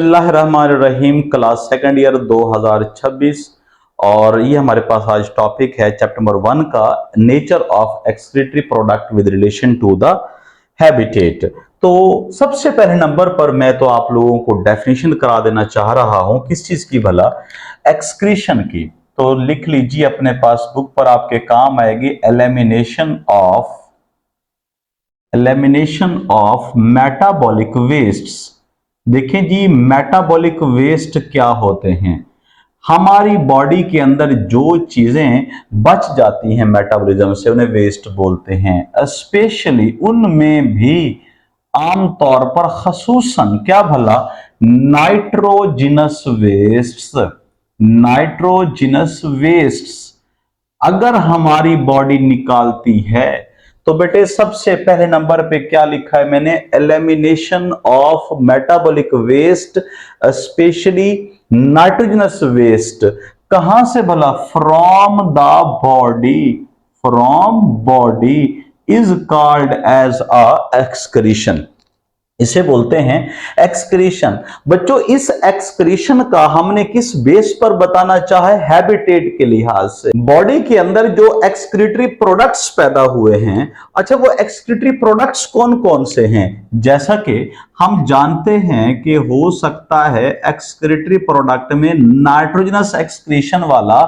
बिस्मिल्लाहिर्रहमानिर्रहीम class second year 2026 और ये हमारे पास आज टॉपिक है चैप्टर नंबर 1 का nature of excretory product with relation to the habitat. तो सबसे पहले नंबर पर मैं तो आप लोगों को डेफिनेशन करा देना चाह रहा हूं किस चीज की, भला एक्सक्रीशन की। तो लिख लीजिए अपने पास, बुक पर आपके काम आएगी एलिमिनेशन ऑफ मेटाबॉलिक वेस्ट्स। देखें जी, मेटाबॉलिक वेस्ट क्या होते हैं? हमारी बॉडी के अंदर जो चीजें बच जाती हैं मेटाबॉलिज्म से उन्हें वेस्ट बोलते हैं। स्पेशली उनमें भी आमतौर पर खसूसन क्या भला, नाइट्रोजिनस वेस्ट्स अगर हमारी बॉडी निकालती है तो बेटे सबसे पहले नंबर पे क्या लिखा है मैंने, elimination of metabolic waste specially nitrogenous waste. कहां से भला? From body is called as a excretion. इसे बोलते हैं एक्सक्रीशन। बच्चों इस एक्सक्रीशन का हमने किस बेस पर बताना चाहा है? हैबिटेट के लिहाज से। बॉडी के अंदर जो एक्सक्रीटरी प्रोडक्ट्स पैदा हुए हैं, अच्छा वो एक्सक्रीटरी प्रोडक्ट्स कौन कौन से हैं? जैसा कि हम जानते हैं कि हो सकता है एक्सक्रीटरी प्रोडक्ट में नाइट्रोजनस एक्सक्रीशन वाला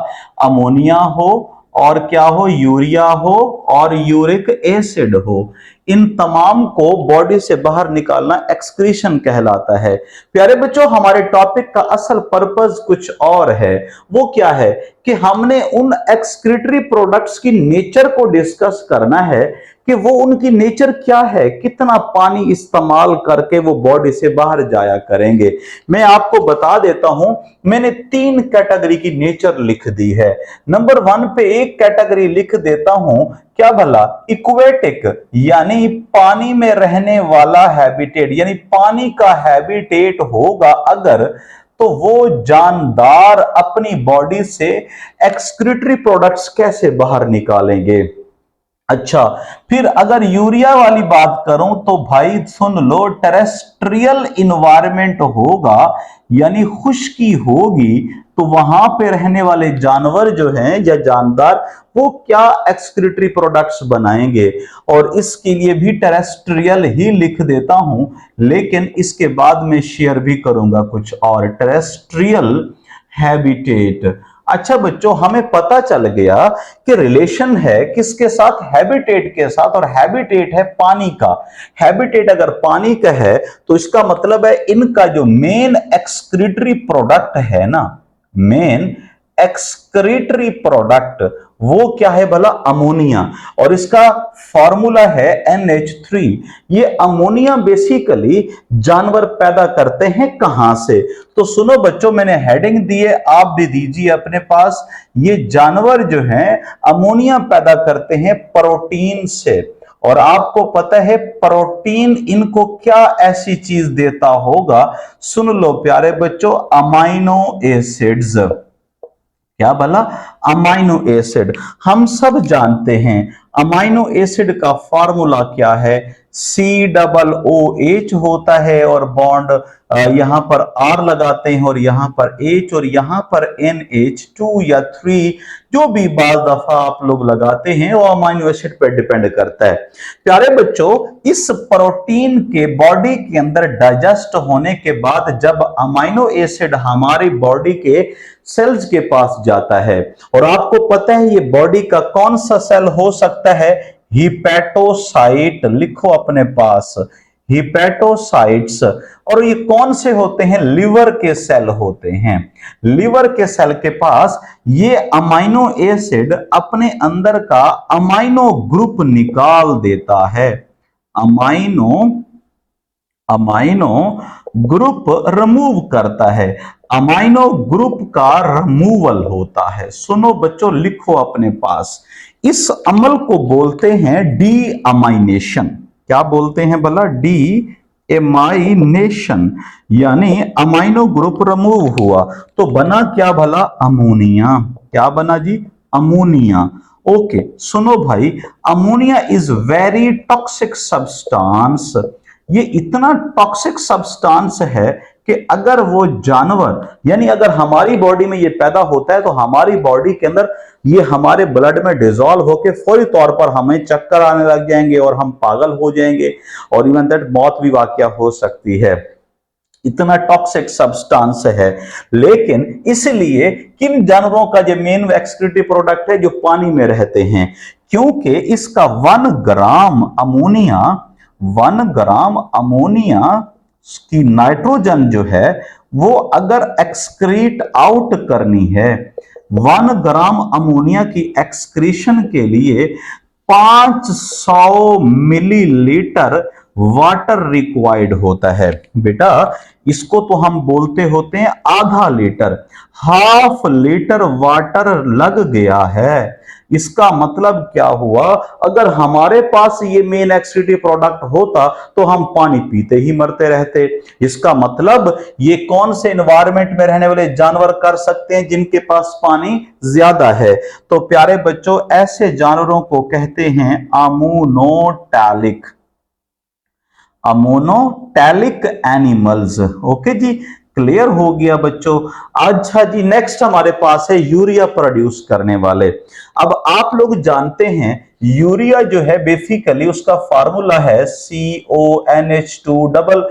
अमोनिया हो और क्या हो, यूरिया हो और यूरिक एसिड हो। इन तमाम को बॉडी से बाहर निकालना एक्सक्रीशन कहलाता है। प्यारे बच्चों, हमारे टॉपिक का असल पर्पस कुछ और है। वो क्या है कि हमने उन एक्सक्रीटरी प्रोडक्ट्स की नेचर को डिस्कस करना है कि वो उनकी नेचर क्या है, कितना पानी इस्तेमाल करके वो बॉडी से बाहर जाया करेंगे। मैं आपको बता देता हूं, मैंने 3 कैटेगरी की नेचर लिख दी है। नंबर 1 पे एक कैटेगरी लिख देता हूं, क्या भला, इक्वेटिक यानी पानी में रहने वाला हैबिटेट, यानी पानी का हैबिटेट होगा अगर, तो वो जानदार अपनी बॉडी से एक्सक्रीटरी प्रोडक्ट्स कैसे बाहर निकालेंगे। अच्छा, फिर अगर यूरिया वाली बात करूं तो भाई सुन लो, टेरेस्ट्रियल इन्वायरमेंट होगा यानी खुश्की होगी, तो वहां पे रहने वाले जानवर जो हैं या जानदार वो क्या एक्सक्रीटरी प्रोडक्ट्स बनाएंगे। और इसके लिए भी टेरेस्ट्रियल ही लिख देता हूं, लेकिन इसके बाद में शेयर भी करूंगा कुछ और, टेरेस्ट्रियल हैबिटेट। अच्छा बच्चों, हमें पता चल गया कि रिलेशन है किसके साथ? हैबिटेट के साथ। और हैबिटेट है पानी का। हैबिटेट अगर पानी का है तो इसका मतलब है इनका जो मेन एक्सक्रीटरी प्रोडक्ट है ना, मेन एक्सक्रीटरी प्रोडक्ट वो क्या है भला? अमोनिया। और इसका फॉर्मूला है NH3। ये अमोनिया बेसिकली जानवर पैदा करते हैं कहां से? तो सुनो बच्चों, मैंने हेडिंग दी है, आप भी दीजिए अपने पास। ये जानवर जो हैं अमोनिया पैदा करते हैं प्रोटीन से। और आपको पता है प्रोटीन इनको क्या ऐसी चीज देता होगा? सुन लो प्यारे बच्चों, अमाइनो एसिड्स। क्या भला? Amino acid. हम सब जानते हैं अमाइनो एसिड का फॉर्मूला क्या है, COOH होता है और बॉन्ड यहां पर R लगाते हैं और यहां पर H और यहां पर NH2 या 3, जो भी बाज दफा आप लोग लगाते हैं वो अमाइनो एसिड पर डिपेंड करता है। प्यारे बच्चों, इस प्रोटीन के बॉडी के अंदर डाइजेस्ट होने के बाद जब अमाइनो एसिड हमारी बॉडी के सेल्स के पास जाता है, और आपको पता है ये बॉडी का कौन सा सेल हो सकता है? हिपैटोसाइट। लिखो अपने पास, हिपैटोसाइट्स। और ये कौन से होते हैं? लिवर के सेल होते हैं। लिवर के सेल के पास ये अमाइनो एसिड अपने अंदर का अमाइनो ग्रुप निकाल देता है। अमाइनो ग्रुप रिमूव करता है। अमाइनो ग्रुप का रिमूवल होता है। सुनो बच्चों, लिखो अपने पास, इस अमल को बोलते हैं डी अमाइनेशन। क्या बोलते हैं भला? डी एमाइनेशन, यानी अमाइनो ग्रुप रिमूव हुआ तो बना क्या भला? अमोनिया। क्या बना जी? अमोनिया। ओके सुनो भाई, ammonia is very toxic substance. ये इतना टॉक्सिक सब्सटेंस है कि अगर वो जानवर, यानी अगर हमारी बॉडी में ये पैदा होता है तो हमारी बॉडी के अंदर ये हमारे ब्लड में डिसॉल्व होकर फौरी तौर पर हमें चक्कर आने लग जाएंगे और हम पागल हो जाएंगे और इवन दैट मौत भी वाकया हो सकती है। इतना टॉक्सिक सब्सटेंस है। लेकिन इसलिए किन जानवरों का जो मेन एक्सक्रीटरी प्रोडक्ट है जो पानी में रहते हैं, क्योंकि इसका 1 ग्राम अमोनिया, 1 ग्राम अमोनिया की नाइट्रोजन जो है वो अगर एक्सक्रीट आउट करनी है, 1 ग्राम अमोनिया की एक्सक्रीशन के लिए 500 मिलीलीटर वाटर रिक्वायर्ड होता है। बेटा इसको तो हम बोलते होते हैं आधा लीटर, हाफ लीटर वाटर लग गया है। इसका मतलब क्या हुआ, अगर हमारे पास ये मेन एक्सक्रीटरी प्रोडक्ट होता तो हम पानी पीते ही मरते रहते। इसका मतलब ये कौन से एनवायरनमेंट में रहने वाले जानवर कर सकते हैं जिनके पास पानी ज्यादा है। तो प्यारे बच्चों ऐसे जानवरों को कहते हैं अमोनोटैलिक, अमोनोटैलिक एनिमल्स। ओके जी, क्लियर हो गया बच्चों। अच्छा जी, नेक्स्ट हमारे पास है यूरिया प्रोड्यूस करने वाले। अब आप लोग जानते हैं यूरिया जो है बेसिकली उसका फार्मूला है CONH2 डबल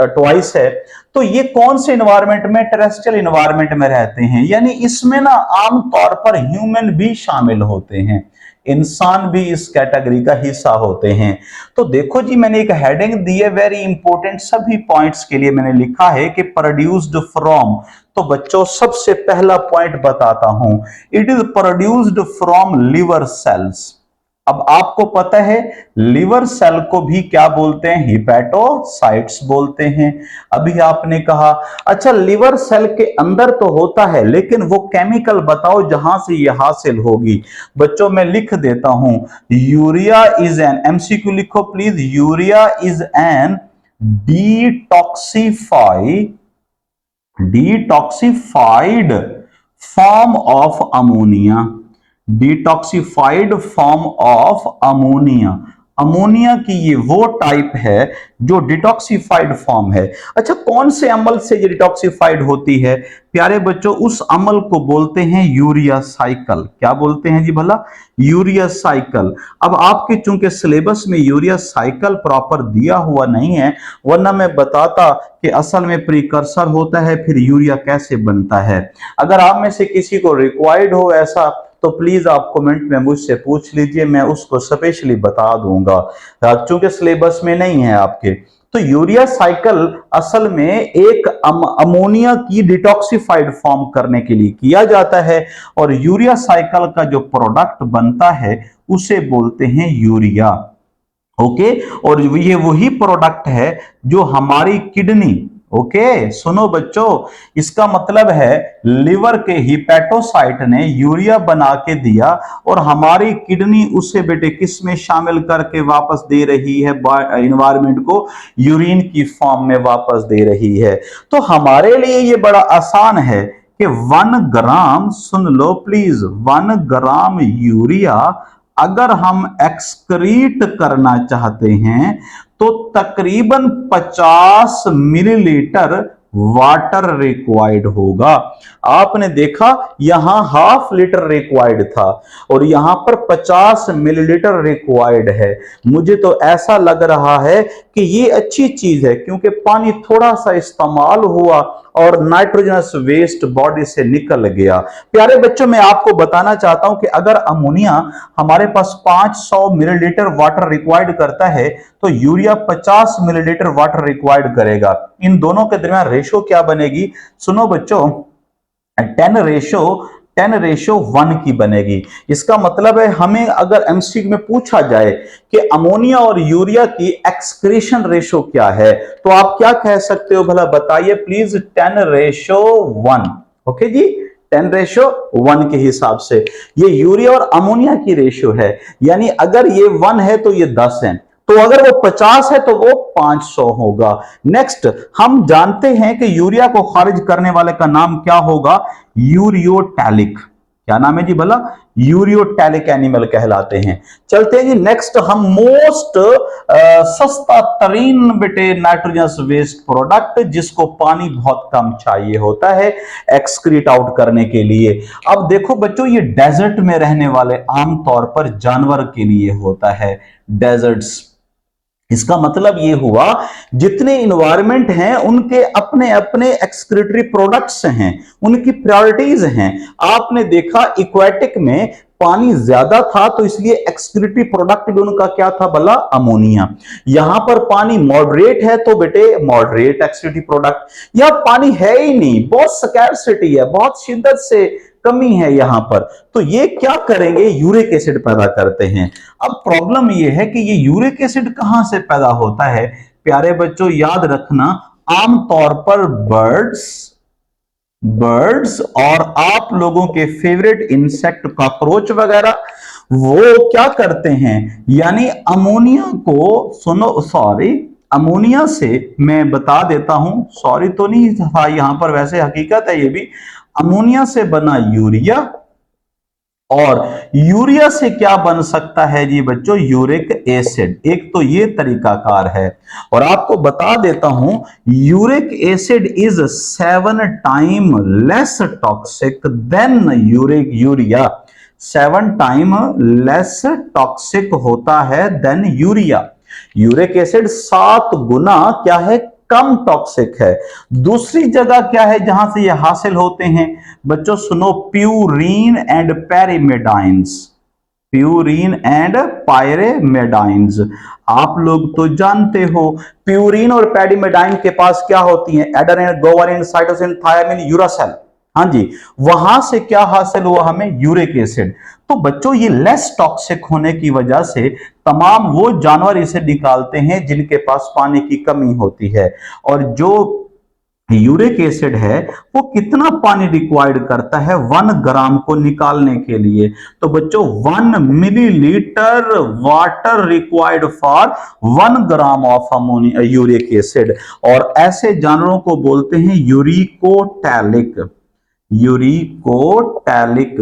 ट्वाइस है। तो ये कौन से इन्वायरमेंट में, टेरेस्ट्रियल इन्वायरमेंट में रहते हैं, यानी इसमें ना आमतौर पर ह्यूमन भी शामिल होते हैं, इंसान भी इस कैटेगरी का हिस्सा होते हैं। तो देखो जी मैंने एक हेडिंग दी है वेरी इंपॉर्टेंट, सभी पॉइंट्स के लिए मैंने लिखा है कि प्रोड्यूस्ड फ्रॉम। तो बच्चों सबसे पहला पॉइंट बताता हूं, it is produced from liver cells. अब आपको पता है लिवर सेल को भी क्या बोलते हैं, हिपैटोसाइट्स बोलते हैं। अभी आपने कहा अच्छा लिवर सेल के अंदर तो होता है, लेकिन वो केमिकल बताओ जहां से ये हासिल होगी। बच्चों मैं लिख देता हूं, यूरिया इज एन, एमसीक्यू लिखो please, urea is an detoxified form of ammonia, detoxified form of ammonia. Ammonia की ये वो टाइप है जो डिटॉक्सिफाइड फॉर्म है। अच्छा कौन से अमल से ये डिटॉक्सिफाइड होती है प्यारे बच्चों, उस अमल को बोलते हैं यूरिया साइकिल। क्या बोलते हैं जी भला, यूरिया साइकिल। अब आपके चूंकि सिलेबस में यूरिया साइकिल प्रॉपर दिया हुआ नहीं है, वरना मैं बताता कि असल में प्रीकर्सर होता है फिर यूरिया कैसे बनता है। अगर आप में से किसी को रिक्वायर्ड हो ऐसा तो प्लीज आप कमेंट में मुझसे पूछ लीजिए, मैं उसको स्पेशली बता दूंगा, चूंकि सिलेबस में नहीं है आपके। तो यूरिया साइकिल असल में एक अमोनिया की डिटॉक्सिफाइड फॉर्म करने के लिए किया जाता है, और यूरिया साइकिल का जो प्रोडक्ट बनता है उसे बोलते हैं यूरिया। ओके, और ये वही प्रोडक्ट है जो हमारी किडनी, ओके सुनो बच्चों, इसका मतलब है लिवर के हिपैटोसाइट ने यूरिया बना के दिया और हमारी किडनी उसे बेटे किस में शामिल करके वापस दे रही है, एनवायरनमेंट को यूरिन की फॉर्म में वापस दे रही है। तो हमारे लिए ये बड़ा आसान है कि 1 ग्राम, सुन लो प्लीज, 1 ग्राम यूरिया अगर हम एक्सक्रीट करना चाहते हैं तो तकरीबन 50 मिलीलीटर वाटर रिक्वायर्ड होगा। आपने देखा यहां हाफ लीटर रिक्वायर्ड था और यहां पर 50 मिलीलीटर रिक्वायर्ड है। मुझे तो ऐसा लग रहा है कि ये अच्छी चीज है, क्योंकि पानी थोड़ा सा इस्तेमाल हुआ और नाइट्रोजनस वेस्ट बॉडी से निकल गया। प्यारे बच्चों मैं आपको बताना चाहता हूं कि अगर अमोनिया हमारे पास 500 मिलीलीटर वाटर रिक्वायर्ड करता है तो यूरिया 50 मिलीलीटर वाटर रिक्वायर्ड करेगा। इन दोनों के दरमियान रेशो क्या बनेगी, सुनो बच्चों, 10:1 की बनेगी। इसका मतलब है हमें अगर एमसीक्यू में पूछा जाए कि अमोनिया और यूरिया की एक्सक्रीशन रेशो क्या है, तो आप क्या कह सकते हो भला बताइए प्लीज, 10:1। ओके जी, 10:1 के हिसाब से ये यूरिया और अमोनिया की रेशो है। यानी अगर ये 1 है तो ये 10 है, तो अगर वो 50 है तो वो 500 होगा। नेक्स्ट हम जानते हैं कि यूरिया को खारिज करने वाले का नाम क्या होगा, यूरियोटैलिक। क्या नाम है जी भला? यूरियोटैलिक एनिमल कहलाते हैं। चलते हैं जी नेक्स्ट, हम मोस्ट सस्ता तरीन बेटे नाइट्रोजनस वेस्ट प्रोडक्ट, जिसको पानी बहुत कम चाहिए होता है एक्सक्रीट आउट करने के लिए। अब देखो बच्चों, ये डेजर्ट में रहने वाले आमतौर पर जानवर के लिए होता है, डेजर्ट्स। इसका मतलब ये हुआ जितने इन्वायरमेंट हैं उनके अपने अपने एक्सक्रीटरी प्रोडक्ट्स हैं, उनकी प्रायोरिटीज हैं। आपने देखा इक्वेटिक में पानी ज्यादा था तो इसलिए एक्सक्रीटरी प्रोडक्ट भी उनका क्या था भला? अमोनिया। यहां पर पानी मॉडरेट है तो बेटे मॉडरेट एक्सक्रीटरी प्रोडक्ट। यह पानी है ही नहीं, बहुत स्कैर्सिटी है, बहुत शिद्दत से कमी है यहां पर, तो ये क्या करेंगे? यूरिक एसिड पैदा करते हैं। अब प्रॉब्लम ये है कि ये यूरिक एसिड कहां से पैदा होता है? प्यारे बच्चों याद रखना, आमतौर पर बर्ड्स और आप लोगों के फेवरेट इंसेक्ट कॉकरोच वगैरह वो क्या करते हैं, यानी अमोनिया को, सुनो सॉरी, अमोनिया से मैं बता देता हूं, सॉरी तो नहीं था यहां पर, वैसे हकीकत है ये भी, अमोनिया से बना यूरिया, और यूरिया से क्या बन सकता है जी बच्चों? Uric acid. एक तो ये तरीकाकार है, और आपको बता देता हूं uric acid is 7 time less toxic then urea. 7 time less toxic होता है देन यूरिया। यूरिक एसिड 7 गुना क्या है? कम टॉक्सिक है। दूसरी जगह क्या है जहां से ये हासिल होते हैं बच्चों? सुनो, प्यूरीन एंड पैरिमेडाइंस। प्यूरीन एंड पायरेमेडाइंस, आप लोग तो जानते हो प्यूरीन और पैरिमेडाइन के पास क्या होती है? Adenine, guanine, cytosine, thiamine, uracil. हाँ जी, वहां से क्या हासिल हुआ हमें? Uric acid. तो बच्चों ये लेस टॉक्सिक होने की वजह से तमाम वो जानवर इसे निकालते हैं जिनके पास पानी की कमी होती है। और जो यूरिक एसिड है वो कितना पानी रिक्वायर्ड करता है 1 ग्राम को निकालने के लिए? तो बच्चों 1 millilitre water required for 1 gram of ammonia uric acid. और ऐसे जानवरों को बोलते हैं यूरिकोटैलिक।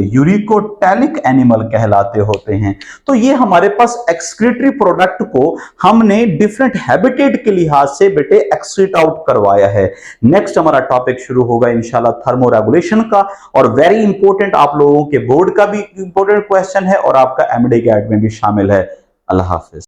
यूरिकोटैलिक एनिमल कहलाते होते हैं। तो ये हमारे पास एक्सक्रीटरी प्रोडक्ट को हमने डिफरेंट हैबिटेट के लिहाज से बेटे एक्सक्रीट आउट करवाया है। नेक्स्ट हमारा टॉपिक शुरू होगा इंशाल्लाह थर्मोरेगुलेशन का, और वेरी इंपॉर्टेंट, आप लोगों के बोर्ड का भी इंपॉर्टेंट क्वेश्चन है और आपका एमडी गैट में भी शामिल है। अल्लाह हाफिज।